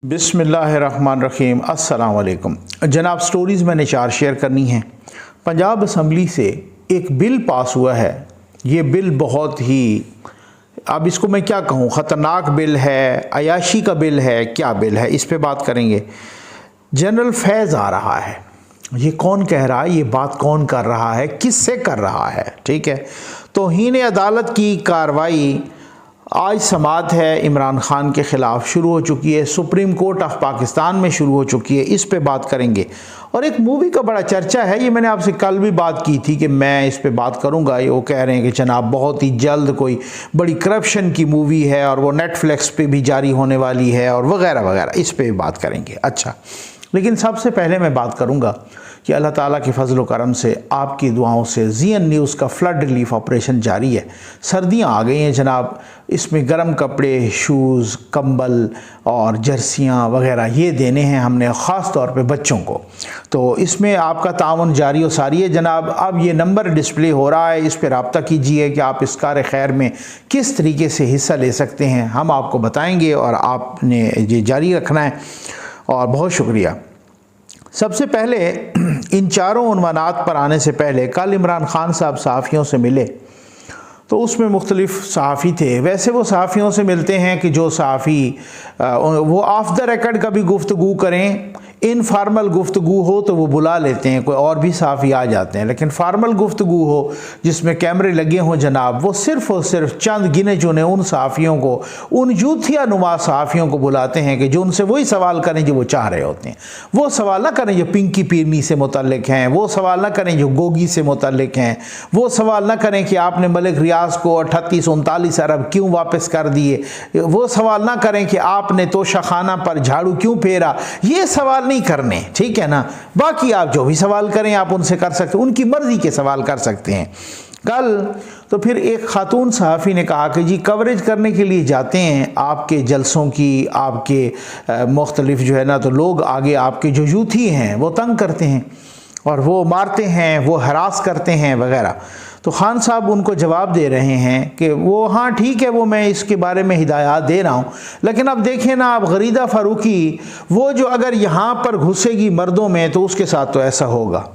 बिस्मिल्लाहिर्रहमानिर्रहीम। अस्सलाम वालेकुम जनाब। स्टोरीज़ मैंने 4 शेयर करनी हैं। पंजाब असम्बली से एक बिल पास हुआ है। ये बिल बहुत ही, अब इसको मैं क्या कहूँ, ख़तरनाक बिल है, अयाशी का बिल है, क्या बिल है, इस पे बात करेंगे। जनरल फैज़ आ रहा है। ये कौन कह रहा है, ये बात कौन कर रहा है, किससे कर रहा है? ठीक है, तौहीन अदालत की कार्रवाई आज समात है इमरान खान के ख़िलाफ़ शुरू हो चुकी है। सुप्रीम कोर्ट ऑफ पाकिस्तान में शुरू हो चुकी है। इस पे बात करेंगे। और एक मूवी का बड़ा चर्चा है, ये मैंने आपसे कल भी बात की थी कि मैं इस पे बात करूंगा। ये वो कह रहे हैं कि जनाब बहुत ही जल्द कोई बड़ी करप्शन की मूवी है और वो नेटफ्लिक्स पे भी जारी होने वाली है और वगैरह वगैरह, इस पे भी बात करेंगे। अच्छा, लेकिन सबसे पहले मैं बात करूंगा कि अल्लाह ताला के फजल व करम से, आपकी दुआओं से ZN न्यूज़ का फ्लड रिलीफ ऑपरेशन जारी है। सर्दियां आ गई हैं जनाब, इसमें गर्म कपड़े, शूज़, कंबल और जर्सियां वगैरह ये देने हैं हमने, ख़ास तौर पे बच्चों को। तो इसमें आपका ताउन जारी व सारी है जनाब। अब ये नंबर डिस्प्ले हो रहा है, इस पर रब्ता कीजिए कि आप इस कार खैर में किस तरीके से हिस्सा ले सकते हैं, हम आपको बताएँगे और आपने ये जारी रखना है। और बहुत शुक्रिया। सबसे पहले इन चारों उन्वानात पर आने से पहले कल इमरान खान साहब सहाफ़ियों से मिले, तो उसमें मुख्तलिफ़ सहाफ़ी थे। वैसे वो सहाफ़ियों से मिलते हैं कि जो सहाफ़ी वो ऑफ द रिकॉर्ड कभी गुफ्तगू करें, इनफॉर्मल गुफ्तगू हो तो वो बुला लेते हैं, कोई और भी सहाफ़ी आ जाते हैं। लेकिन फार्मल गुफ्तगू हो जिसमें कैमरे लगे हों जनाब, वो सिर्फ़ और सिर्फ चंद गिने चुने उन सहाफ़ियों को, उन यूथिया नुमा सहाफ़ियों को बुलाते हैं कि जो उनसे वही सवाल करें जो वो चाह रहे होते हैं। वो सवाल ना करें जो पिंकी पीरनी से मुतल्लिक हैं, वो सवाल ना करें जो गोगी से मुतल्लिक हैं, वो सवाल ना करें कि आपने मलिक रियाज को 38-39 अरब क्यों वापस कर दिए, वो सवाल ना करें कि आपने तोशाखाना पर झाड़ू क्यों फेरा। ये सवाल नहीं करने, ठीक है ना। बाकी आप जो भी सवाल करें आप उनसे कर सकते हैं, उनकी मर्जी के सवाल कर सकते हैं। कल तो फिर एक खातून सहाफ़ी ने कहा कि जी कवरेज करने के लिए जाते हैं आपके जलसों की, आपके मुख्तलिफ जो है ना, तो लोग आगे आपके जो यूथी हैं वो तंग करते हैं और वो मारते हैं, वो हरास करते हैं वगैरह। तो खान साहब उनको जवाब दे रहे हैं कि वो हाँ ठीक है, वो मैं इसके बारे में हिदायत दे रहा हूँ, लेकिन अब देखें ना, आप गरीदा फ़ारूकी वो जो अगर यहाँ पर घुसेगी मर्दों में तो उसके साथ तो ऐसा होगा।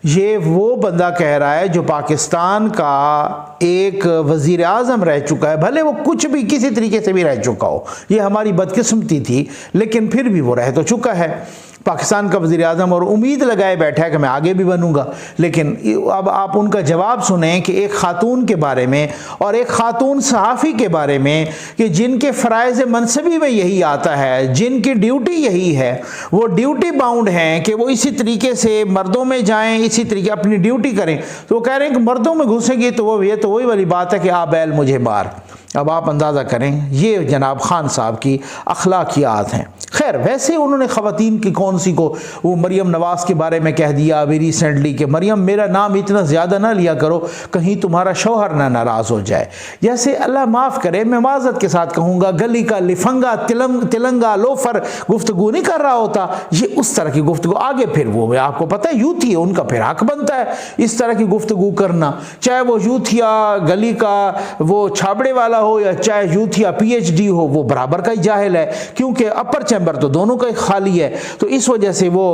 ये वो बंदा कह रहा है जो पाकिस्तान का एक वज़ीर आज़म रह चुका है, भले वो कुछ भी किसी तरीके से भी रह चुका हो, ये हमारी बदकिस्मती थी, लेकिन फिर भी वो रह तो चुका है पाकिस्तान का वज़ीर आज़म और उम्मीद लगाए बैठा है कि मैं आगे भी बनूंगा। लेकिन अब आप उनका जवाब सुने कि एक खातून के बारे में और एक खातून सहाफ़ी के बारे में कि जिनके फ़राइज़ मनसबी में यही आता है, जिनकी ड्यूटी यही है, वो ड्यूटी बाउंड हैं कि वो इसी तरीके से मर्दों में जाएं, इसी तरीके अपनी ड्यूटी करें। तो वो कह रहे हैं कि मर्दों में घुसेंगे तो वो, ये तो वही वाली बात है कि आ बैल मुझे मार। अब आप अंदाज़ा करें, ये जनाब खान साहब की अखलाकियात हैं। खैर, वैसे उन्होंने ख़वातीन की कौन सी को, वो मरियम नवाज़ के बारे में कह दिया अभी रिसेंटली कि मरियम मेरा नाम इतना ज़्यादा ना लिया करो, कहीं तुम्हारा शौहर ना नाराज़ हो जाए। जैसे अल्लाह माफ़ करे, मैं माज़रत के साथ कहूँगा, गली का लिफंगा तिलंगा लोफर गुफ्तगू नहीं कर रहा होता, ये उस तरह की गुफ्तगू। आगे फिर वो आपको पता है यूथ ही है, उनका फिर हक बनता है इस तरह की गुफ्तगू करना, चाहे वो यूथ या गली का वो छाबड़े वाला हो या चाहे यूथ या PhD हो, वो बराबर का ही जाहिल है, क्योंकि अपर चैम्बर तो दोनों का ही खाली है। तो इस वजह से वो,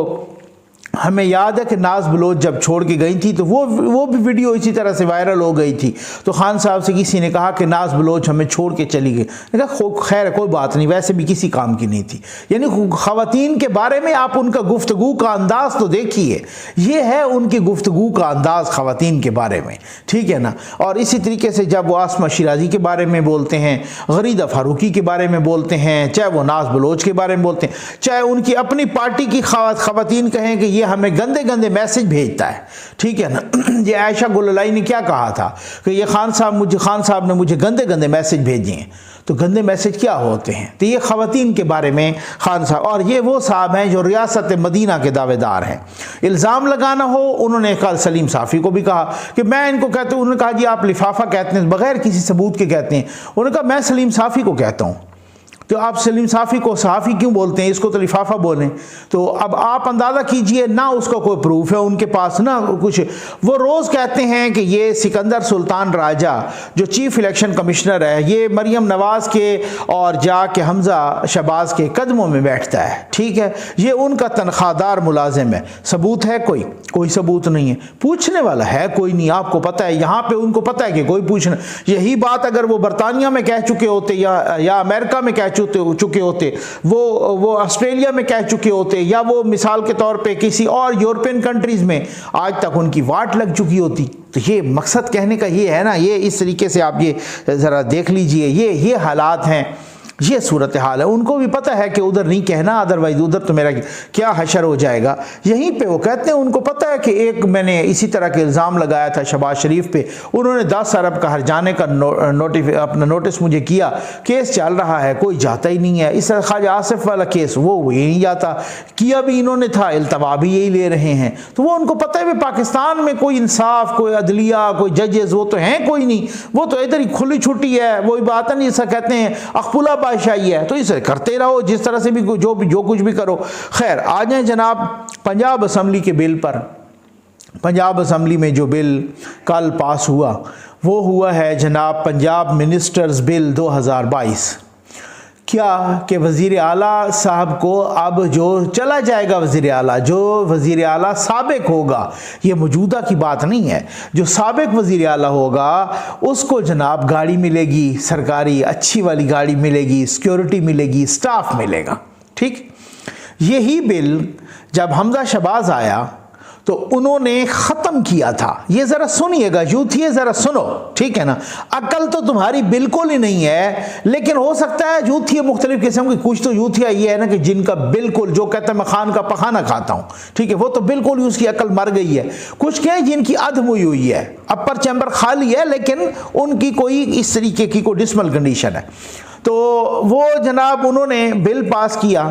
हमें याद है कि नाज बलोच जब छोड़ के गई थी तो वो भी वीडियो इसी तरह से वायरल हो गई थी। तो खान साहब से किसी ने कहा कि नाज बलोच हमें छोड़ के चली गई। कहा खैर कोई बात नहीं, वैसे भी किसी काम की नहीं थी। यानी ख़वातीन के बारे में आप उनका गुफ्तगू का अंदाज़ तो देखिए, ये है उनकी गुफ्तगू का अंदाज़ ख़वातीन के बारे में, ठीक है ना। और इसी तरीके से जब वो आसमा शिराजी के बारे में बोलते हैं, गरीदा फ़ारूकी के बारे में बोलते हैं, चाहे वो नाज बलोच के बारे में बोलते हैं, चाहे उनकी अपनी पार्टी की ख़वातीन कहें कि ये हमें गंदे गंदे मैसेज भेजता है, ठीक है ना। ये आयशा गुललाई ने क्या कहा था कि ये खान साहब ने मुझे गंदे गंदे मैसेज भेजे हैं। तो गंदे मैसेज क्या होते हैं? तो ये ख़वातीन के बारे में खान साहब, और ये वो साहब हैं जो रियासत मदीना के दावेदार हैं। इल्ज़ाम लगाना हो, उन्होंने कल सलीम साफ़ी को भी कहा कि मैं इनको कहता हूँ, उन्होंने कहा जी आप लिफाफा कहते हैं, बग़ैर किसी सबूत के कहते हैं। उन्होंने कहा मैं सलीम साफ़ी को कहता हूँ। तो आप सलीम साफ़ी को सहाफ़ी क्यों बोलते हैं, इसको तो लिफाफा बोलें। तो अब आप अंदाज़ा कीजिए, ना उसका कोई प्रूफ है उनके पास ना कुछ। वो रोज़ कहते हैं कि ये सिकंदर सुल्तान राजा जो चीफ इलेक्शन कमिश्नर है, ये मरियम नवाज़ के और जाके हमज़ा शहबाज के कदमों में बैठता है, ठीक है, ये उनका तनख्वाहदार मुलाजिम है। सबूत है कोई सबूत नहीं है, पूछने वाला है कोई नहीं। आपको पता है यहाँ पे उनको पता है कि कोई पूछना। यही बात अगर वो बरतानिया में कह चुके होते या अमेरिका में कह चुके होते, वो ऑस्ट्रेलिया में कह चुके होते, या वो मिसाल के तौर पे किसी और यूरोपियन कंट्रीज़ में, आज तक उनकी वाट लग चुकी होती। तो ये मकसद कहने का ये है ना, ये इस तरीके से आप ये ज़रा देख लीजिए, ये हालात हैं, ये सूरत हाल है। उनको भी पता है कि उधर नहीं कहना, अदरवाइज उधर तो मेरा क्या हशर हो जाएगा। यहीं पे वो कहते हैं, उनको पता है कि एक मैंने इसी तरह के इल्ज़ाम लगाया था शहबाज शरीफ पे, उन्होंने 10 अरब का हर्जाने का अपना नोटिस मुझे किया, केस चल रहा है, कोई जाता ही नहीं है। इस ख्वाजा आसिफ वाला केस वो ही नहीं जाता, किया भी इन्होंने था, इल्तवा भी यही ले रहे हैं। तो वो उनको पता है भी पाकिस्तान में कोई इंसाफ, कोई अदलिया, कोई जजेस वो तो हैं कोई नहीं, वो तो इधर ही खुली छुट्टी है। वही बात है नहीं, ऐसा कहते हैं अखबुला बादशाही है, तो इसे करते रहो जिस तरह से भी जो कुछ भी करो। खैर, आ जाए जनाब पंजाब असम्बली के बिल पर। पंजाब असम्बली में जो बिल कल पास हुआ वो हुआ है जनाब पंजाब मिनिस्टर्स बिल 2022। क्या कि वज़ीर आला साहब को अब जो चला जाएगा वज़ीर आला, जो वज़ीर आला साबिक होगा, ये मौजूदा की बात नहीं है, जो साबिक वज़ीर आला होगा उसको जनाब गाड़ी मिलेगी, सरकारी अच्छी वाली गाड़ी मिलेगी, सिक्योरिटी मिलेगी, स्टाफ मिलेगा। ठीक, यही बिल जब हमज़ा शहबाज आया तो उन्होंने ख़त्म किया था। ये ज़रा सुनिएगा, यूथिए ज़रा सुनो, ठीक है ना। अकल तो तुम्हारी बिल्कुल ही नहीं है, लेकिन हो सकता है यूथिए मुख्तलिफ किस्म की, कुछ तो यूथिया ये है ना कि जिनका बिल्कुल जो कहता है मैं खान का पखाना खाता हूँ, ठीक है, वो तो बिल्कुल ही उसकी अकल मर गई है। कुछ क्या है जिनकी अधमुई हुई है, अपर चैम्बर खाली है, लेकिन उनकी कोई इस तरीके की कोई डिस्मल कंडीशन है। तो वो जनाब उन्होंने बिल पास किया।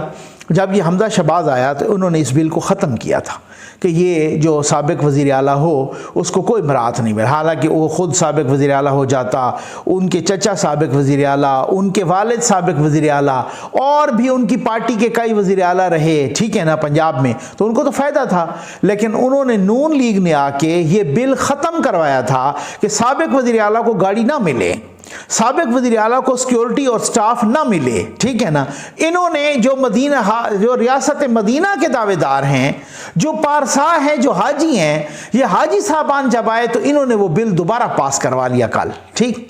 जब ये हमज़ा शहबाज आया तो उन्होंने इस बिल को ख़त्म किया था कि ये जो साबिक वज़ीर आला हो उसको कोई मराहत नहीं मिला। हालांकि वो ख़ुद साबिक वज़ीर आला हो जाता, उनके चचा साबिक वज़ीर आला, उनके वालिद साबिक वज़ीर आला, और भी उनकी पार्टी के कई वज़ीर आला रहे, ठीक है ना, पंजाब में, तो उनको तो फ़ायदा था। लेकिन उन्होंने नून लीग ने आके ये बिल ख़त्म करवाया था कि साबिक वज़ीर आला को गाड़ी ना मिले, साबिक वज़ीर आला को सिक्योरिटी और स्टाफ ना मिले, ठीक है ना। इन्होंने जो रियासत मदीना के दावेदार हैं, जो पारसा हैं, जो हाजी हैं, ये हाजी साहबान जब आए तो इन्होंने वो बिल दोबारा पास करवा लिया कल। ठीक,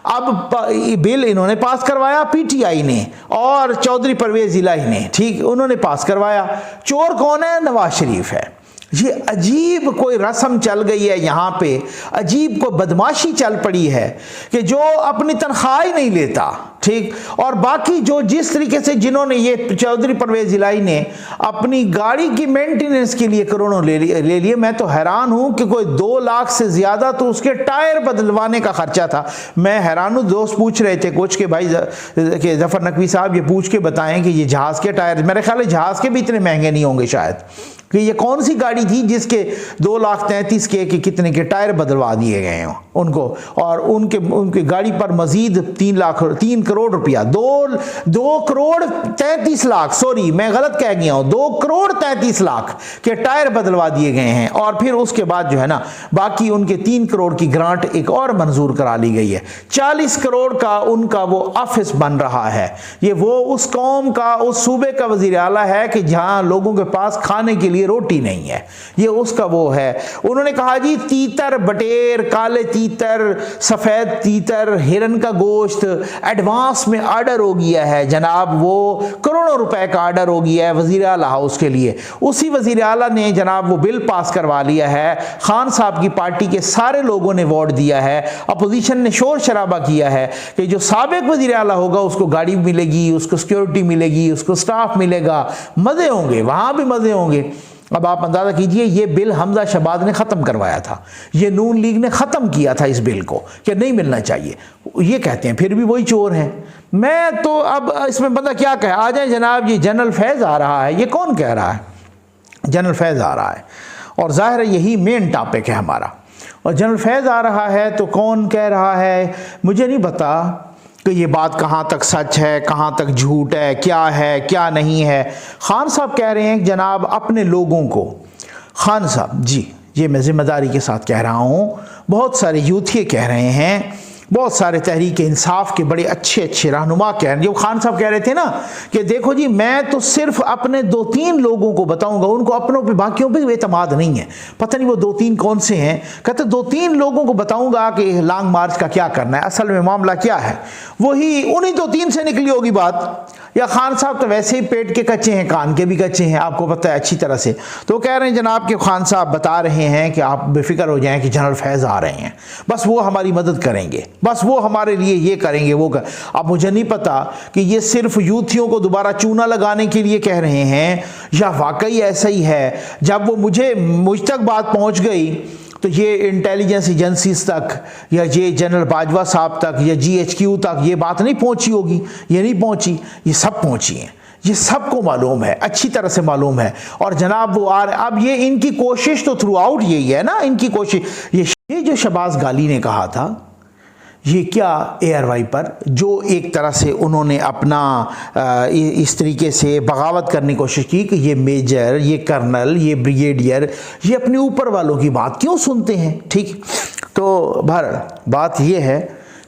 अब बिल इन्होंने पास करवाया पीटीआई ने और चौधरी परवेज इलाही ने, ठीक, उन्होंने पास करवाया। चोर कौन है? नवाज शरीफ है। ये अजीब कोई रस्म चल गई है यहाँ पे, अजीब को बदमाशी चल पड़ी है कि जो अपनी तनख्वाह ही नहीं लेता, ठीक, और बाकी जो जिस तरीके से जिन्होंने ये चौधरी परवेज इलाही ने अपनी गाड़ी की मेंटेनेंस के लिए करोड़ों ले लिए। मैं तो हैरान हूँ कि कोई 2 लाख से ज़्यादा तो उसके टायर बदलवाने का खर्चा था। मैं हैरान हूँ, दोस्त पूछ रहे थे कुछ के भाई के जफ़र नकवी साहब ये पूछ के बताएं कि ये जहाज़ के टायर, मेरे ख्याल है जहाज़ के भी इतने महंगे नहीं होंगे शायद, कि ये कौन सी गाड़ी थी जिसके 2,33,000 के कितने के टायर बदलवा दिए गए हों उनको, और उनके गाड़ी पर मजीद 3 करोड़ रुपया, 2 करोड़ 33 लाख, सॉरी मैं गलत कह गया हूँ, 2 करोड़ 33 लाख के टायर बदलवा दिए गए हैं। और फिर उसके बाद जो है ना बाकी उनके 3 करोड़ की ग्रांट एक और मंजूर करा ली गई है। 40 करोड़ का उनका वो ऑफिस बन रहा है। ये वो उस कौम का, उस सूबे का वजीर आला है कि जहाँ लोगों के पास खाने के लिए रोटी नहीं है, ये उसका वो है। उन्होंने कहा जी तीतर बटेर, काले तीतर, सफेद तीतर, हिरन का गोश्त एडवांस में ऑर्डर हो गया है जनाब, वो करोड़ों रुपए का ऑर्डर हो गया है वजीर आला हाउस के लिए। उसी वजीर आला ने जनाब वो बिल पास करवा लिया है। खान साहब की पार्टी के सारे लोगों ने वोट दिया है, अपोजिशन ने शोर शराबा किया है कि जो साबिक वजीर आला होगा उसको गाड़ी मिलेगी, उसको सिक्योरिटी मिलेगी, उसको स्टाफ मिलेगा, मजे होंगे, वहां भी मजे होंगे। अब आप अंदाज़ा कीजिए, ये बिल हमज़ा शहबाज ने ख़त्म करवाया था, ये नून लीग ने ख़त्म किया था इस बिल को कि नहीं मिलना चाहिए। ये कहते हैं फिर भी वही चोर हैं। मैं तो अब इसमें बंदा क्या कहे। आ जाए जनाब, ये जनरल फैज़ आ रहा है, ये कौन कह रहा है? जनरल फैज़ आ रहा है, और ज़ाहिर है यही मेन टॉपिक है हमारा। और जनरल फैज़ आ रहा है तो कौन कह रहा है मुझे नहीं पता, कि ये बात कहाँ तक सच है, कहाँ तक झूठ है क्या नहीं है। खान साहब कह रहे हैं जनाब अपने लोगों को, खान साहब जी, ये मैं ज़िम्मेदारी के साथ कह रहा हूँ, बहुत सारे यूथिये कह रहे हैं, बहुत सारे तहरीक इंसाफ के बड़े अच्छे अच्छे रहनुमा कह रहे हैं। जो खान साहब कह रहे थे ना कि देखो जी मैं तो सिर्फ अपने 2-3 लोगों को बताऊंगा, उनको अपनों पे बाकियों पे एतमाद नहीं है। पता नहीं वो 2-3 कौन से हैं। कहते 2-3 लोगों को बताऊंगा कि लॉन्ग मार्च का क्या करना है, असल में मामला क्या है, वही उन्हीं 2-3 से निकली होगी बात। या खान साहब तो वैसे ही पेट के कच्चे हैं, कान के भी कच्चे हैं, आपको पता है अच्छी तरह से। तो कह रहे हैं जनाब कि खान साहब बता रहे हैं कि आप बेफिक्र हो जाएं कि जनरल फैज़ आ रहे हैं, बस वो हमारी मदद करेंगे, बस वो हमारे लिए ये करेंगे वो कर। अब मुझे नहीं पता कि ये सिर्फ यूथियों को दोबारा चूना लगाने के लिए कह रहे हैं या वाकई ऐसा ही है। जब वो मुझ तक बात पहुंच गई तो ये इंटेलिजेंस एजेंसीज तक या ये जनरल बाजवा साहब तक या GHQ तक ये बात नहीं पहुंची होगी, ये नहीं पहुंची, ये सब पहुंची हैं, ये सबको मालूम है, अच्छी तरह से मालूम है। और जनाब वो अब ये इनकी कोशिश तो थ्रू आउट यही है ना, इनकी कोशिश ये जो शहबाज गाली ने कहा था, ये क्या ARY पर जो एक तरह से उन्होंने अपना इस तरीके से बगावत करने की कोशिश की कि ये मेजर, ये कर्नल, ये ब्रिगेडियर, ये अपने ऊपर वालों की बात क्यों सुनते हैं। ठीक, तो बात ये है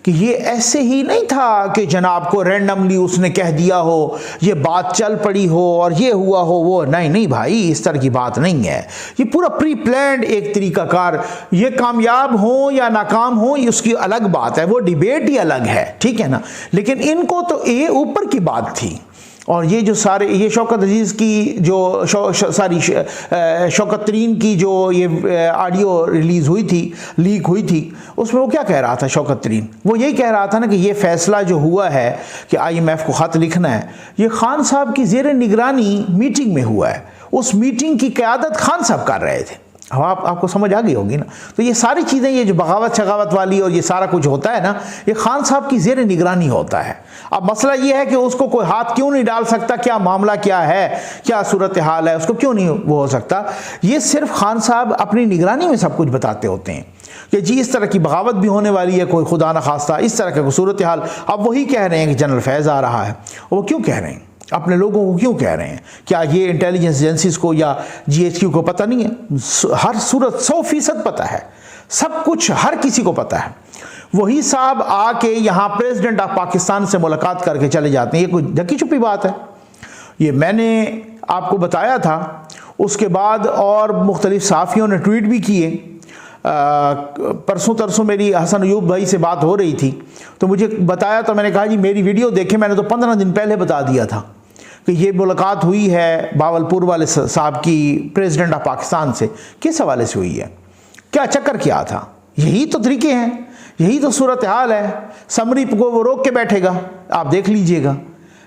कि ये ऐसे ही नहीं था कि जनाब को रैंडमली उसने कह दिया हो, ये बात चल पड़ी हो और ये हुआ हो वो, नहीं भाई, इस तरह की बात नहीं है। ये पूरा प्री प्लान्ड एक तरीकाकार, ये कामयाब हो या नाकाम हो ये उसकी अलग बात है, वो डिबेट ही अलग है, ठीक है ना। लेकिन इनको तो ये ऊपर की बात थी। और ये जो सारे ये शौकत अजीज़ की जो शौकत तरीन की जो ये ऑडियो रिलीज़ हुई थी, लीक हुई थी, उसमें वो क्या कह रहा था शौकत तरीन, वो यही कह रहा था ना कि ये फ़ैसला जो हुआ है कि IMF को ख़त लिखना है, ये खान साहब की ज़ेर निगरानी मीटिंग में हुआ है। उस मीटिंग की क़यादत खान साहब कर रहे थे। अब आपको समझ आ गई होगी ना। तो ये सारी चीज़ें, ये जो बगावत शगावत वाली और ये सारा कुछ होता है ना, ये खान साहब की ज़ेर निगरानी होता है। अब मसला ये है कि उसको कोई हाथ क्यों नहीं डाल सकता, क्या मामला क्या है, क्या सूरत हाल है, उसको क्यों नहीं वो हो सकता। ये सिर्फ खान साहब अपनी निगरानी में सब कुछ बताते होते हैं कि जी इस तरह की बगावत भी होने वाली है, कोई खुदा न खास्ता इस तरह का सूरत हाल। अब वही कह रहे हैं कि जनरल फैज़ आ रहा है। वो क्यों कह रहे हैं, अपने लोगों को क्यों कह रहे हैं? क्या ये इंटेलिजेंस एजेंसीज को या GHQ को पता नहीं है? हर सूरत 100% पता है, सब कुछ हर किसी को पता है। वही साहब आके यहाँ प्रेसिडेंट ऑफ पाकिस्तान से मुलाकात करके चले जाते हैं। ये कोई ढकी छुपी बात है? ये मैंने आपको बताया था। उसके बाद और मुख्तलिफ सहाफ़ियों ने ट्वीट भी किए। परसों तरसों मेरी हसन अयूब भाई से बात हो रही थी तो मुझे बताया, तो मैंने कहा जी मेरी वीडियो देखें, मैंने तो 15 दिन पहले बता दिया था कि ये मुलाकात हुई है बावलपुर वाले साहब की प्रेसिडेंट ऑफ पाकिस्तान से। किस हवाले से हुई है, क्या चक्कर क्या था? यही तो तरीके हैं, यही तो सूरत हाल है। समरी को वो रोक के बैठेगा, आप देख लीजिएगा,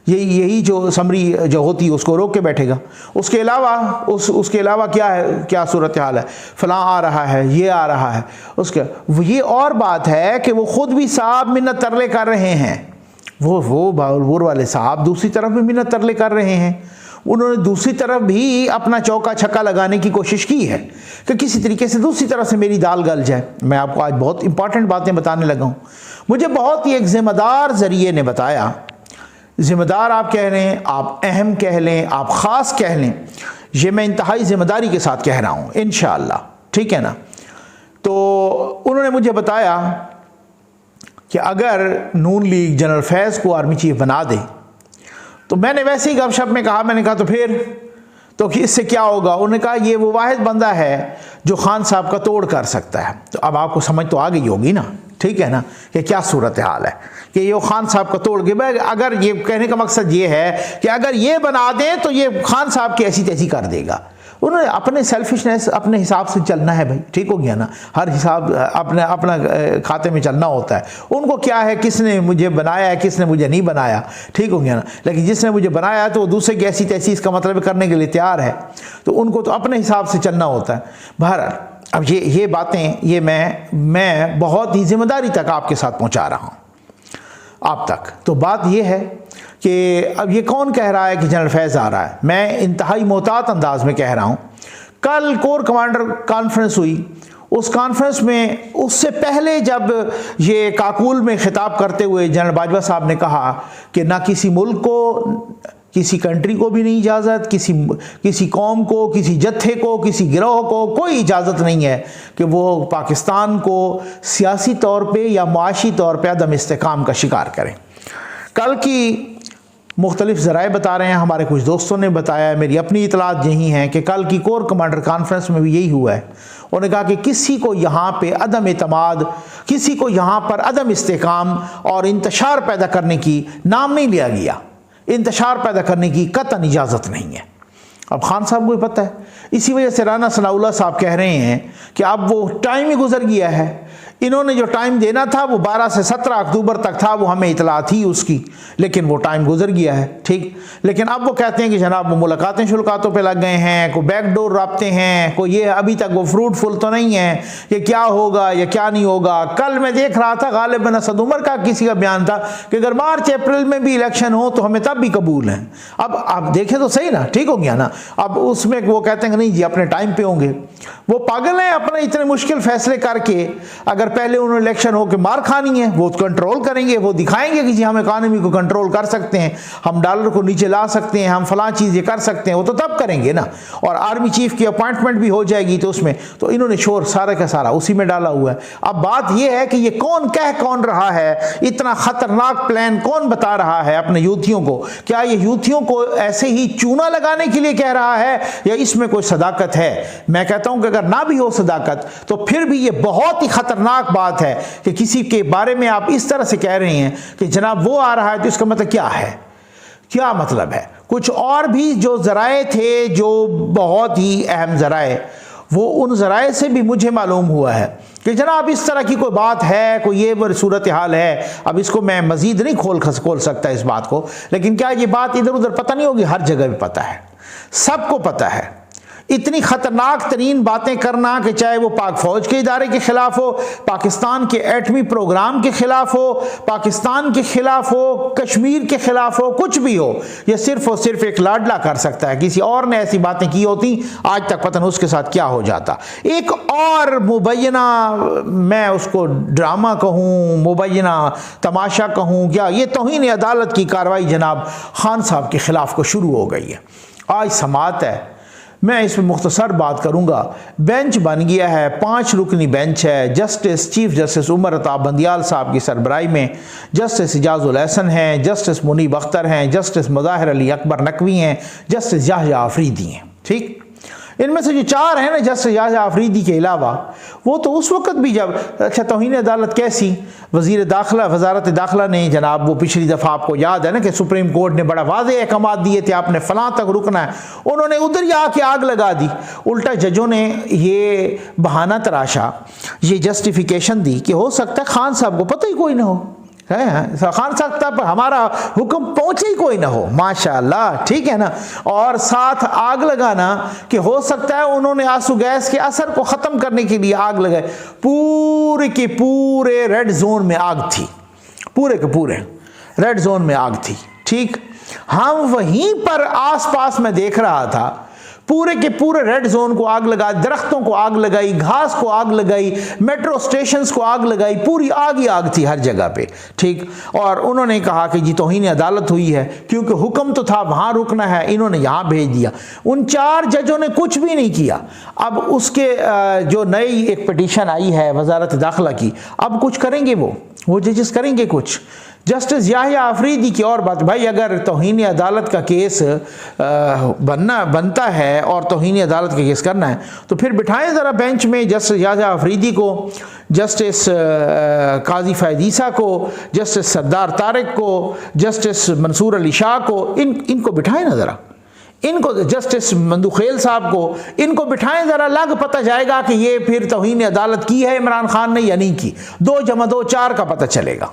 यही जो समरी जो होती है उसको रोक के बैठेगा। उसके अलावा क्या है, क्या सूरत हाल है, फलां आ रहा है, ये आ रहा है उसके। ये और बात है कि वो खुद भी साहब मिन्नत तरले कर रहे हैं। वो बावलपुर वाले साहब दूसरी तरफ भी मिन्नत तरले कर रहे हैं। उन्होंने दूसरी तरफ भी अपना चौका छक्का लगाने की कोशिश की है कि किसी तरीके से दूसरी तरफ से मेरी दाल गल जाए। मैं आपको आज बहुत इंपॉर्टेंट बातें बताने लगा हूँ। मुझे बहुत ही एक ज़िम्मेदार ज़रिए ने बताया, ज़िम्मेदार आप कह रहे हैं, आप अहम कह लें, आप ख़ास कह लें, ये मैं इंतहाई ज़िम्मेदारी के साथ कह रहा हूँ इंशाअल्लाह, ठीक है ना। तो उन्होंने मुझे बताया कि अगर नून लीग जनरल फैज़ को आर्मी चीफ बना दे, तो मैंने वैसे ही गपशप में कहा, मैंने कहा तो फिर तो इससे क्या होगा? उन्होंने कहा ये वो वाहिद बंदा है जो खान साहब का तोड़ कर सकता है। तो अब आपको समझ तो आ गई होगी ना, ठीक है ना, कि क्या सूरत हाल है कि ये खान साहब का तोड़ के, अगर ये कहने का मकसद ये है कि अगर ये बना दें तो ये खान साहब की ऐसी तैसी कर देगा। उन्होंने अपने सेल्फिशनेस अपने हिसाब से चलना है भाई, ठीक हो गया ना। हर हिसाब अपना खाते में चलना होता है। उनको क्या है, किसने मुझे बनाया है, किसने मुझे नहीं बनाया, ठीक हो गया ना। लेकिन जिसने मुझे बनाया है तो वो दूसरे की ऐसी तैसी इसका मतलब करने के लिए तैयार है, तो उनको तो अपने हिसाब से चलना होता है। बहरहाल अब ये बातें ये मैं बहुत ही जिम्मेदारी तक आपके साथ पहुँचा रहा हूँ आप तक। तो बात ये है कि अब ये कौन कह रहा है कि जनरल फैज़ आ रहा है? मैं इंतहाई मोहतात अंदाज में कह रहा हूँ। कल कोर कमांडर कॉन्फ्रेंस हुई, उस कॉन्फ्रेंस में उससे पहले जब ये काकुल में खिताब करते हुए जनरल बाजवा साहब ने कहा कि ना किसी मुल्क को, किसी कंट्री को भी नहीं इजाज़त, किसी कौम को, किसी जत्थे को, किसी गिरोह को कोई इजाज़त नहीं है कि वो पाकिस्तान को सियासी तौर पे या मुआशी तौर पे अदम इस्तेकाम का शिकार करें। कल की मुख्तलिफ ज़राए बता रहे हैं, हमारे कुछ दोस्तों ने बताया है, मेरी अपनी इतलात यही हैं कि कल की कोर कमांडर कॉन्फ्रेंस में भी यही हुआ है। उन्होंने कहा कि किसी को यहाँ पे अदम एतमाद, किसी को यहाँ पर अदम इस्तेकाम और इंतशार पैदा करने की नाम नहीं लिया गया, इंतशार पैदा करने की कतई इजाज़त नहीं है। अब खान साहब को पता है, इसी वजह से राना सनाउल्लाह साहब कह रहे हैं कि अब वो टाइम ही गुजर गया है। इन्होंने जो टाइम देना था वो 12 से 17 अक्टूबर तक था, वो हमें इतला थी उसकी, लेकिन वो टाइम गुजर गया है, ठीक। लेकिन अब वो कहते हैं कि जनाब वो मुलाकातें शुल्कातों पे लग गए हैं, कोई बैकडोर रबते हैं, कोई ये अभी तक वो फ्रूटफुल तो नहीं है, ये क्या होगा या क्या नहीं होगा। कल मैं देख रहा था गालिब बिन असद उमर का किसी का बयान था कि अगर मार्च अप्रैल में भी इलेक्शन हो तो हमें तब भी कबूल है। अब आप देखें तो सही ना, ठीक हो गया ना। अब उसमें वो कहते हैं कि नहीं जी अपने टाइम पे होंगे। वो पागल हैं, अपने इतने मुश्किल फैसले करके अगर पहले उन्होंने इलेक्शन हो के मार खानी है, वो कंट्रोल करेंगे, वो दिखाएंगे कि जी हम इकोनॉमी को कंट्रोल कर सकते हैं, हम डॉलर को नीचे ला सकते हैं, हम फलां चीज़ ये कर सकते हैं, वो तो तब करेंगे ना। और आर्मी चीफ की अपॉइंटमेंट भी हो जाएगी तो उसमें तो इन्होंने शोर सारा का सारा उसी में डाला हुआ है। अब बात यह है कि ये कौन रहा है, इतना खतरनाक प्लान कौन बता रहा है अपने यूथियों को? क्या ये यूथियों को ऐसे ही चूना लगाने के लिए कह रहा है या इसमें कोई सदाकत है? मैं कहता हूं कि अगर ना भी हो सदाकत तो फिर भी ये बहुत ही खतरनाक बात है कि किसी के बारे में आप इस तरह से कह रहे हैं कि जनाब वो आ रहा है, तो इसका मतलब क्या है, क्या मतलब है? कुछ और भी जो ज़राए थे जो बहुत ही अहम ज़राए, वो उन ज़राए से भी मुझे मालूम हुआ है कि जनाब इस तरह की कोई बात है, कोई ये सूरत हाल है। अब इसको मैं मज़ीद नहीं खोल सकता इस बात को, लेकिन क्या ये बात इधर उधर पता नहीं होगी? हर जगह भी पता है, सबको पता है। इतनी खतरनाक तरीन बातें करना कि चाहे वो पाक फौज के इदारे के खिलाफ हो, पाकिस्तान के एटमी प्रोग्राम के खिलाफ हो, पाकिस्तान के खिलाफ हो, कश्मीर के खिलाफ हो, कुछ भी हो, ये सिर्फ और सिर्फ एक लाडला कर सकता है। किसी और ने ऐसी बातें की होती आज तक पता नहीं उसके साथ क्या हो जाता। एक और मुबैना, मैं उसको ड्रामा कहूँ, मुबैना तमाशा कहूँ, क्या ये तौहीन अदालत की कार्रवाई जनाब खान साहब के खिलाफ को शुरू हो गई है। आज समाअत है, मैं इसमें मुख्तसर बात करूंगा। बेंच बन गया है, 5 रुकनी बेंच है। Justice chief justice Umar Ata Bandial साहब की सरबराही में जस्टिस इजाजुल एहसन हैं, जस्टिस मुनीब अख्तर हैं, जस्टिस मुज़ाहिर अली अकबर नकवी हैं, जस्टिस याहया अफरीदी हैं, ठीक। इनमें से जो 4 हैं ना जस्टिस याहया अफरीदी के अलावा, वो तो उस वक्त भी जब अच्छा तौहीन अदालत कैसी, वजारत दाखिला ने जनाब वो पिछली दफ़ा आपको याद है ना कि सुप्रीम कोर्ट ने बड़ा वाज़ेह अहकाम दिए थे, आपने फलां तक रुकना है, उन्होंने उधर ही आके आग लगा दी। उल्टा जजों ने ये बहाना तराशा, ये जस्टिफिकेशन दी कि हो सकता है खान साहब को पता ही कोई ना हो, है खान साहब तक हमारा हुक्म पहुंचे ही कोई ना हो, माशाअल्लाह, ठीक है ना। और साथ आग लगाना कि हो सकता है उन्होंने आंसू गैस के असर को ख़त्म करने के लिए आग लगाई। पूरे के पूरे रेड जोन में आग थी, पूरे के पूरे रेड जोन में आग थी, ठीक। हम वहीं पर आसपास में देख रहा था, पूरे के पूरे रेड जोन को आग लगा, दरख्तों को आग लगाई, घास को आग लगाई, मेट्रो स्टेशंस को आग लगाई, पूरी आग ही आग थी हर जगह पे, ठीक। और उन्होंने कहा कि जी तौहीन अदालत हुई है, क्योंकि हुक्म तो था वहाँ रुकना है, इन्होंने यहाँ भेज दिया। उन 4 जजों ने कुछ भी नहीं किया। अब उसके जो नई एक पिटीशन आई है वजारत दाखिला की, अब कुछ करेंगे वो जजेस करेंगे कुछ। जस्टिस याहया अफरीदी की और बात, भाई अगर तौहीन अदालत का केस बनता है और तौहीन अदालत का केस करना है तो फिर बिठाएं ज़रा बेंच में जस्टिस याहया अफरीदी को, जस्टिस काजी फ़ैज़ीसा को, जस्टिस सरदार तारिक को, जस्टिस मंसूर अली शाह को, इनको बिठाएं ना ज़रा, इनको जस्टिस मंदुखेल साहब को, इनको बिठाएं ज़रा, लग पता जाएगा कि ये फिर तौहीन अदालत की है इमरान खान ने या नहीं की। 2 + 2 4 का पता चलेगा।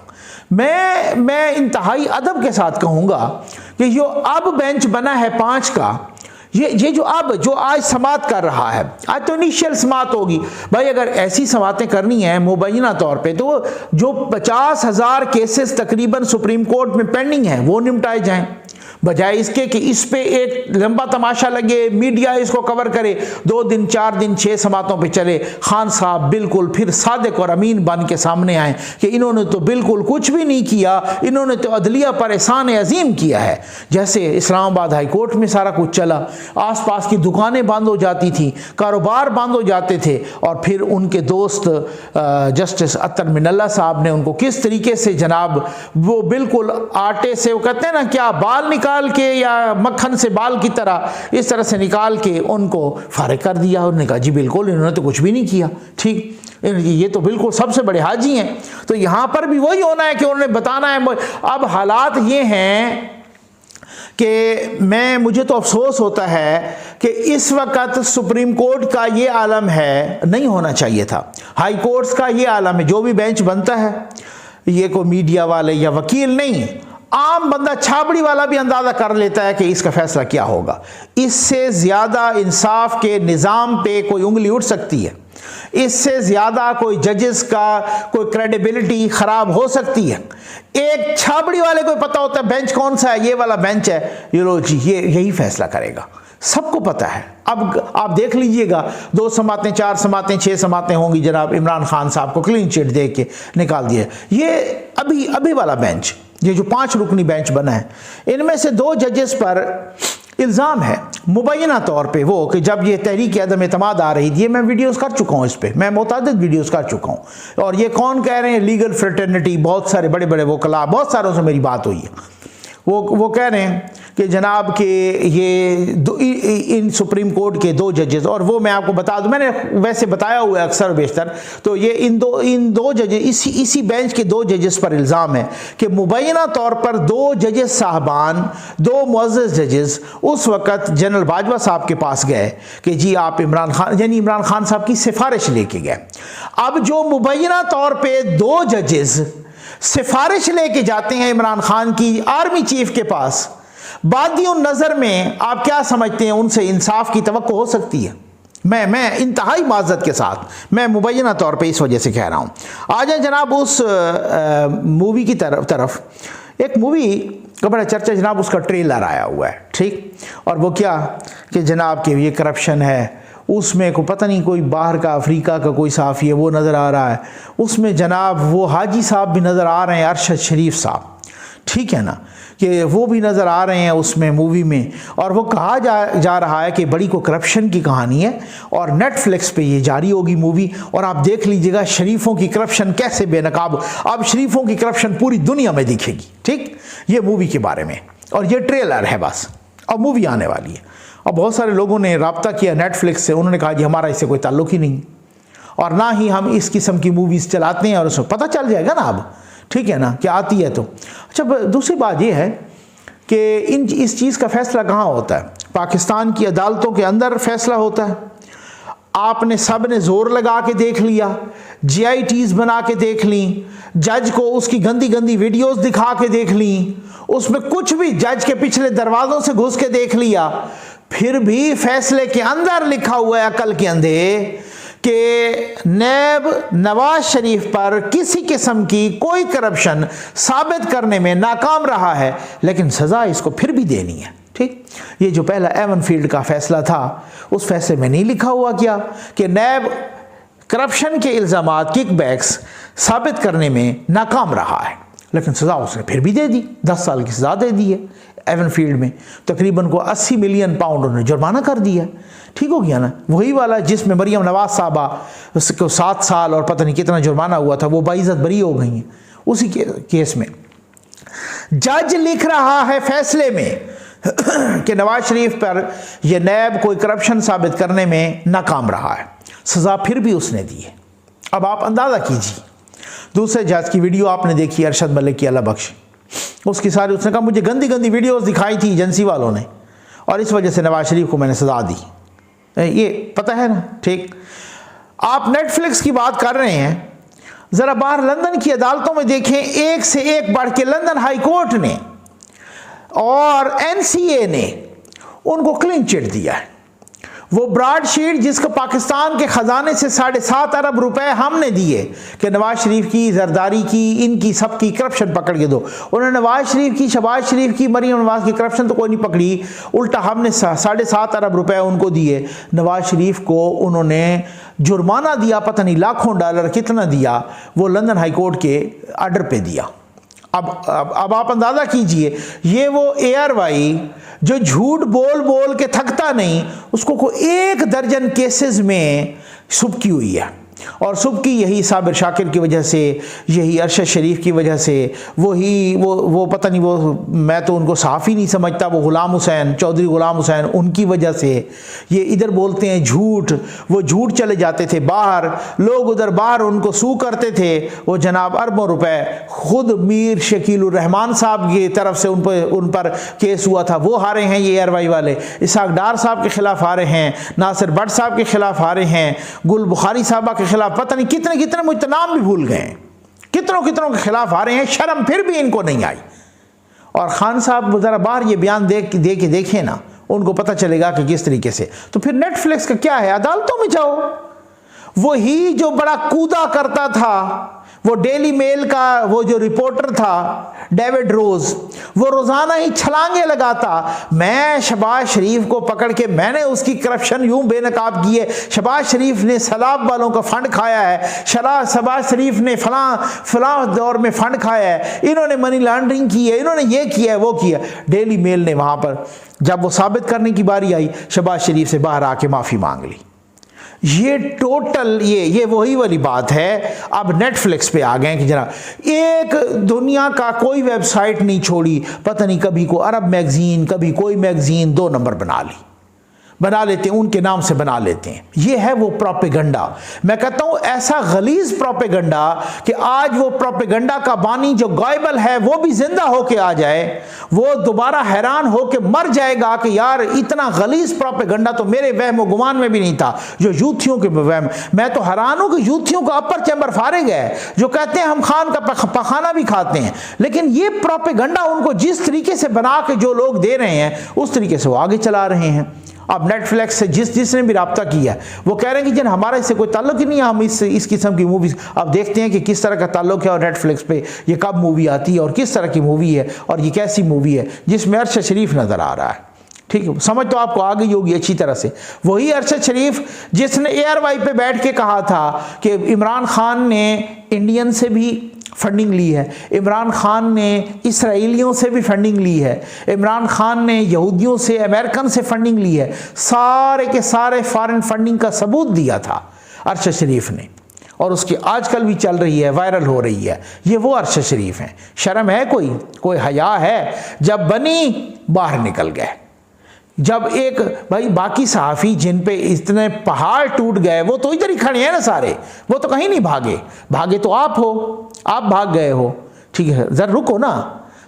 मैं इंतहाई अदब के साथ कहूँगा कि जो अब बेंच बना है 5 का, ये जो आज समाअत कर रहा है, आज तो इनिशियल समाअत होगी। भाई अगर ऐसी समाअतें करनी है मुबैना तौर पे तो जो 50,000 केसेस तकरीबन सुप्रीम कोर्ट में पेंडिंग हैं वो निपटाए जाएं। बजाय इसके कि इस पे एक लंबा तमाशा लगे, मीडिया इसको कवर करे, 2 दिन 4 दिन 6 समातों पे चले, खान साहब बिल्कुल फिर सादिक और अमीन बन के सामने आए कि इन्होंने तो बिल्कुल कुछ भी नहीं किया, इन्होंने तो अदलिया पर एहसान अजीम किया है। जैसे इस्लामाबाद हाई कोर्ट में सारा कुछ चला, आसपास की दुकानें बंद हो जाती थी, कारोबार बंद हो जाते थे, और फिर उनके दोस्त जस्टिस अतर मिनल्ला साहब ने उनको किस तरीके से जनाब वो बिल्कुल आटे से, वो कहते हैं ना क्या, बाल निकाल के या मक्खन से बाल की तरह, इस तरह से निकाल के उनको फारिग कर दिया। उन्होंने कहा जी बिल्कुल इन्होंने तो कुछ भी नहीं किया, ठीक, ये तो बिल्कुल सबसे बड़े हाजी हैं। तो यहाँ पर भी वही होना है कि उन्होंने बताना है। अब हालात ये हैं कि मुझे तो अफसोस होता है कि इस वक्त सुप्रीम कोर्ट का ये आलम है, नहीं होना चाहिए था। हाई कोर्ट्स का ये आलम है, जो भी बेंच बनता है, ये कोई मीडिया वाले या वकील नहीं, आम बंदा छाबड़ी वाला भी अंदाज़ा कर लेता है कि इसका फैसला क्या होगा। इससे ज़्यादा इंसाफ के निज़ाम पे कोई उंगली उठ सकती है, इससे ज़्यादा कोई जजेस का कोई क्रेडिबिलिटी ख़राब हो सकती है। एक छाबड़ी वाले को पता होता है बेंच कौन सा है, ये वाला बेंच है, ये लो जी ये यही फैसला करेगा, सबको पता है। अब आप देख लीजिएगा 2 समातें 4 समातें 6 समातें होंगी, जनाब इमरान खान साहब को क्लीन चिट दे के निकाल दिया। ये अभी वाला बेंच, ये जो 5 रुकनी बेंच बना है, इनमें से 2 जजेस पर इल्ज़ाम है मुबैना तौर पे वो कि जब ये तहरीक अदम एतमाद आ रही थी, मैं वीडियोस कर चुका हूँ इस पर, मैं मुतअद्दिद वीडियोस कर चुका हूँ। और ये कौन कह रहे हैं, लीगल फ्रेटर्निटी, बहुत सारे बड़े बड़े वकला, बहुत सारों से मेरी बात हुई है, वो कह रहे हैं कि जनाब के ये इन सुप्रीम कोर्ट के 2 जजेस, और वो मैं आपको बता दूं, मैंने वैसे बताया हुआ है अक्सर बेशतर, तो ये इन दो जजेस, इसी बेंच के 2 जजेस पर इल्ज़ाम है कि मुबैना तौर पर 2 जजेस साहबान, 2 मुअज़्ज़ज़ जजेस उस वक़्त जनरल बाजवा साहब के पास गए कि जी आप इमरान खान, यानी इमरान खान साहब की सिफारिश लेके गए। अब जो मुबैना तौर पर 2 जजेस सिफारिश लेके जाते हैं इमरान खान की आर्मी चीफ के पास, बादियों नज़र में आप क्या समझते हैं उनसे इंसाफ की तवक्को हो सकती है? मैं इंतहाई माज़रत के साथ मैं मुबैना तौर पे इस वजह से कह रहा हूँ। आ जाए जनाब उस मूवी की तरफ। एक मूवी का बड़ा चर्चा जनाब, उसका ट्रेलर आया हुआ है, ठीक, और वो क्या कि जनाब के ये करप्शन है, उसमें को पता नहीं कोई बाहर का अफ्रीका का कोई साफ़ी है वो नज़र आ रहा है, उसमें जनाब वो हाजी साहब भी नज़र आ रहे हैं, अरशद शरीफ साहब, ठीक है ना, कि वो भी नज़र आ रहे हैं उसमें मूवी में। और वो कहा जा रहा है कि बड़ी को करप्शन की कहानी है और नेटफ्लिक्स पे ये जारी होगी मूवी, और आप देख लीजिएगा शरीफों की करप्शन कैसे बेनकाब, अब शरीफों की करप्शन पूरी दुनिया में दिखेगी, ठीक, ये मूवी के बारे में। और ये ट्रेलर है बस, अब मूवी आने वाली है। और बहुत सारे लोगों ने रब्ता किया नेटफ्लिक्स से, उन्होंने कहा जी हमारा इससे कोई ताल्लुक ही नहीं, और ना ही हम इस किस्म की मूवीज़ चलाते हैं, और उसमें पता चल जाएगा ना अब, ठीक है ना, क्या आती है तो। अच्छा, दूसरी बात यह है कि इस चीज़ का फैसला कहाँ होता है? पाकिस्तान की अदालतों के अंदर फैसला होता है। आपने सब ने जोर लगा के देख लिया, GITs बना के देख ली, जज को उसकी गंदी गंदी वीडियोस दिखा के देख ली, उसमें कुछ भी जज के पिछले दरवाज़ों से घुस के देख लिया, फिर भी फैसले के अंदर लिखा हुआ है अकल के अंधे कि नैब नवाज शरीफ पर किसी किस्म की कोई करप्शन साबित करने में नाकाम रहा है, लेकिन सज़ा इसको फिर भी देनी है, ठीक। ये जो पहला एवनफील्ड का फैसला था, उस फैसले में नहीं लिखा हुआ क्या कि नैब करप्शन के इल्ज़ामात, किकबैक्स साबित करने में नाकाम रहा है, लेकिन सज़ा उसने फिर भी दे दी, 10 साल की सज़ा दे दी है एवनफील्ड में, तकरीबन को 80 मिलियन पाउंड उन्होंने जुर्माना कर दिया, ठीक हो गया ना। वही वाला जिसमें मरियम नवाज साहबा उसको 7 साल और पता नहीं कितना जुर्माना हुआ था, वो बाइज़्ज़त बरी हो गई हैं उसी केस में। जज लिख रहा है फैसले में कि नवाज शरीफ पर यह नैब कोई करप्शन साबित करने में नाकाम रहा है, सज़ा फिर भी उसने दी है। अब आप अंदाज़ा कीजिए, दूसरे जज की वीडियो आपने देखी, अरशद मलिक की अल्लाह बख्श, उसकी सारी, उसने कहा मुझे गंदी गंदी वीडियोस दिखाई थी एजेंसी वालों ने, और इस वजह से नवाज शरीफ को मैंने सज़ा दी, ये पता है ना, ठीक। आप नेटफ्लिक्स की बात कर रहे हैं, ज़रा बाहर लंदन की अदालतों में देखें, एक से एक बढ़ के लंदन हाई कोर्ट ने और NCA ने उनको क्लीन चिट दिया है। वो ब्रॉडशीट जिसको पाकिस्तान के ख़जाने से 7.5 अरब रुपए हमने दिए कि नवाज शरीफ की, जरदारी की, इनकी सबकी करप्शन पकड़ के दो। उन्होंने नवाज शरीफ की, शहबाज शरीफ की, मरीम नवाज की करप्शन तो कोई नहीं पकड़ी, उल्टा हमने 7.5 अरब रुपए उनको दिए। नवाज शरीफ को उन्होंने जुर्माना दिया, पता नहीं लाखों डॉलर कितना दिया, वो लंदन हाई कोर्ट के आर्डर पे दिया। अब आप अंदाज़ा कीजिए, ये वो एयरवाई जो झूठ बोल बोल के थकता नहीं, उसको कोई 1 दर्जन केसेस में सुबकी हुई है। और सुबकी यही साबिर शाकिर की वजह से, यही अरशद शरीफ की वजह से, वो पता नहीं, वो मैं तो उनको सहाफ़ी नहीं समझता, वो गुलाम हुसैन, चौधरी गुलाम हुसैन, उनकी वजह से ये इधर बोलते हैं झूठ। वो झूठ चले जाते थे बाहर, लोग उधर बाहर उनको सू करते थे, वो जनाब अरबों रुपए खुद मीर शकीलुर रहमान साहब की तरफ से उन पर केस हुआ था, वो हारे हैं ये एयरवाई वाले। इसहाक डार साहब के खिलाफ हारे हैं, नासिर भट्ट साहब के खिलाफ हारे हैं, गुल बुखारी साहबा के खिलाफ, पता नहीं कितने कितने, मुझे नाम भी भूल गए, कितनों के खिलाफ आ रहे हैं। शर्म फिर भी इनको नहीं आई। और खान साहब जरा बाहर ये बयान दे के देखें ना, उनको पता चलेगा कि किस तरीके से। तो फिर नेटफ्लिक्स का क्या है, अदालतों में जाओ। वही जो बड़ा कूदा करता था, वो डेली मेल का वो जो रिपोर्टर था डेविड रोज, वो रोजाना ही छलांगे लगाता, मैं शहबाज शरीफ को पकड़ के मैंने उसकी करप्शन यूं बेनकाब की है, शहबाज शरीफ ने सैलाब वालों का फंड खाया है, शहबाज शरीफ ने फलां दौर में फंड खाया है, इन्होंने मनी लॉन्ड्रिंग की है, इन्होंने ये किया है, वो किया। डेली मेल ने वहां पर जब वो साबित करने की बारी आई, शहबाज शरीफ से बाहर आके माफी मांग ली। ये टोटल ये वही वाली बात है। अब नेटफ्लिक्स पे आ गए कि जनाब एक दुनिया का कोई वेबसाइट नहीं छोड़ी, पता नहीं कभी को अरब मैगजीन, कभी कोई मैगजीन 2 नंबर बना लेते हैं, उनके नाम से बना लेते हैं। ये है वो प्रोपेगंडा। मैं कहता हूं ऐसा गलीज प्रोपेगंडा कि आज वो प्रोपेगंडा का बानी जो गायबल है वो भी जिंदा होके आ जाए, वो दोबारा हैरान होके मर जाएगा कि यार इतना गलीज प्रोपेगंडा तो मेरे वहम गुमान में भी नहीं था। जो यूथियों के वहम, मैं तो हैरान हूं कि यूथियों का अपर चैम्बर फारिग है, जो कहते हैं हम खान का पखाना भी खाते हैं, लेकिन ये प्रोपेगंडा उनको जिस तरीके से बना के जो लोग दे रहे हैं उस तरीके से वो आगे चला रहे हैं। अब नेटफ्लिक्स से जिसने भी रब्ता किया वो कह रहे हैं कि जिन हमारा इससे कोई ताल्लुक ही नहीं है, हम इस किस्म की मूवीज अब देखते हैं कि किस तरह का ताल्लुक है और नेटफ्लिक्स पे ये कब मूवी आती है और किस तरह की मूवी है और ये कैसी मूवी है जिसमें अरशद शरीफ नज़र आ रहा है। ठीक है, समझ तो आपको आ गई होगी अच्छी तरह से। वही अरशद शरीफ जिसने एयरवाई पे बैठ के कहा था कि इमरान खान ने इंडियन से भी फंडिंग ली है, इमरान खान ने इसराइलियों से भी फंडिंग ली है, इमरान खान ने यहूदियों से, अमेरिकन से फंडिंग ली है, सारे के सारे फॉरेन फंडिंग का सबूत दिया था अरशद शरीफ ने, और उसकी आजकल भी चल रही है, वायरल हो रही है। ये वो अरशद शरीफ हैं। शर्म है कोई हया है? जब बनी बाहर निकल गए। जब एक भाई बाकी सहाफ़ी जिन पे इतने पहाड़ टूट गए वो तो इधर ही खड़े हैं ना सारे, वो तो कहीं नहीं भागे तो आप हो, आप भाग गए हो। ठीक है, ज़रा रुको ना,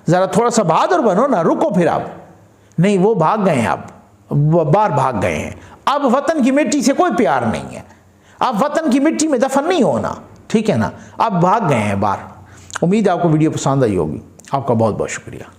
ज़रा थोड़ा सा बहादुर बनो ना, रुको फिर आप। नहीं, वो भाग गए हैं, अब बाहर भाग गए हैं। अब वतन की मिट्टी से कोई प्यार नहीं है, अब वतन की मिट्टी में दफन नहीं होना, ठीक है ना, अब भाग गए हैं बाहर। उम्मीद है आपको वीडियो पसंद आई होगी। आपका बहुत बहुत शुक्रिया।